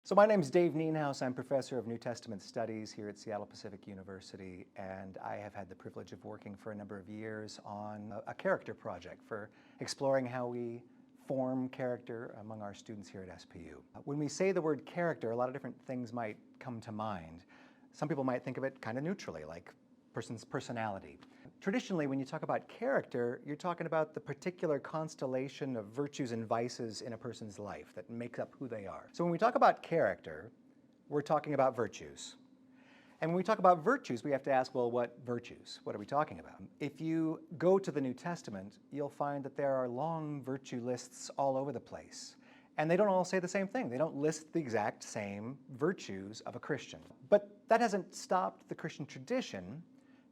So my name is Dave Nienhuis. I'm professor of New Testament Studies here at Seattle Pacific University, and I have had the privilege of working for a number of years on a character project for exploring how we form character among our students here at SPU. When we say the word character, a lot of different things might come to mind. Some people might think of it kind of neutrally, like person's personality. Traditionally, when you talk about character, you're talking about the particular constellation of virtues and vices in a person's life that make up who they are. So when we talk about character, we're talking about virtues. And when we talk about virtues, we have to ask, well, what virtues? What are we talking about? If you go to the New Testament, you'll find that there are long virtue lists all over the place. And they don't all say the same thing. They don't list the exact same virtues of a Christian. But that hasn't stopped the Christian tradition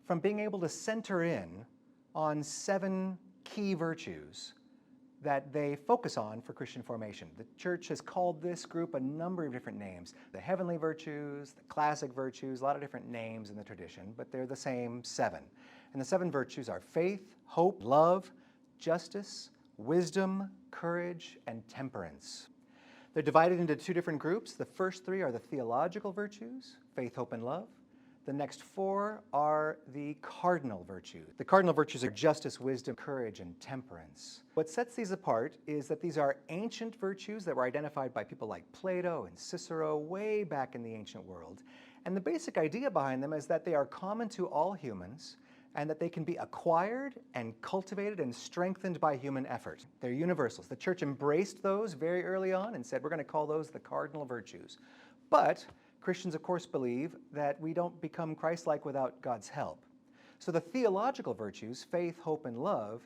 from being able to center in on 7 key virtues that they focus on for Christian formation. The church has called this group a number of different names. The heavenly virtues, the classic virtues, a lot of different names in the tradition, but they're the same 7. And the 7 virtues are faith, hope, love, justice, wisdom, courage, and temperance. They're divided into 2 different groups. The first 3 are the theological virtues, faith, hope, and love. The next 4 are the cardinal virtues. The cardinal virtues are justice, wisdom, courage, and temperance. What sets these apart is that these are ancient virtues that were identified by people like Plato and Cicero way back in the ancient world. And the basic idea behind them is that they are common to all humans and that they can be acquired and cultivated and strengthened by human effort. They're universals. The church embraced those very early on and said, we're going to call those the cardinal virtues. But Christians, of course, believe that we don't become Christ-like without God's help. So the theological virtues, faith, hope, and love,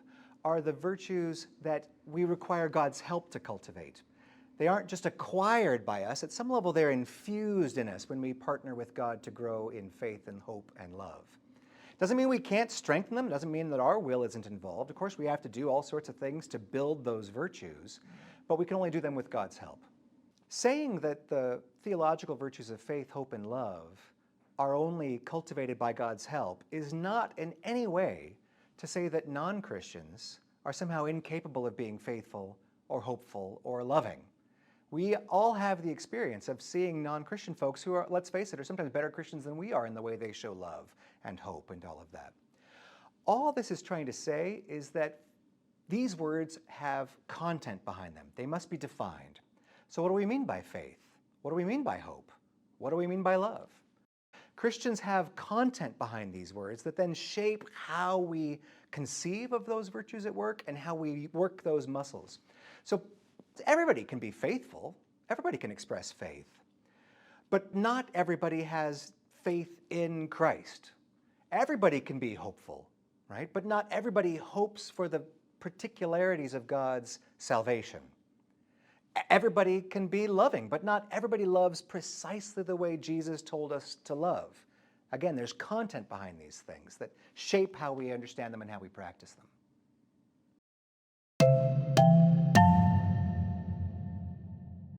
are the virtues that we require God's help to cultivate. They aren't just acquired by us. At some level, they're infused in us when we partner with God to grow in faith and hope and love. Doesn't mean we can't strengthen them. Doesn't mean that our will isn't involved. Of course, we have to do all sorts of things to build those virtues, but we can only do them with God's help. Saying that the theological virtues of faith, hope, and love are only cultivated by God's help is not in any way to say that non-Christians are somehow incapable of being faithful or hopeful or loving. We all have the experience of seeing non-Christian folks who are, let's face it, are sometimes better Christians than we are in the way they show love and hope and all of that. All this is trying to say is that these words have content behind them. They must be defined. So what do we mean by faith? What do we mean by hope? What do we mean by love? Christians have content behind these words that then shape how we conceive of those virtues at work and how we work those muscles. So everybody can be faithful. Everybody can express faith. But not everybody has faith in Christ. Everybody can be hopeful, right? But not everybody hopes for the particularities of God's salvation. Everybody can be loving, but not everybody loves precisely the way Jesus told us to love. Again, there's content behind these things that shape how we understand them and how we practice them.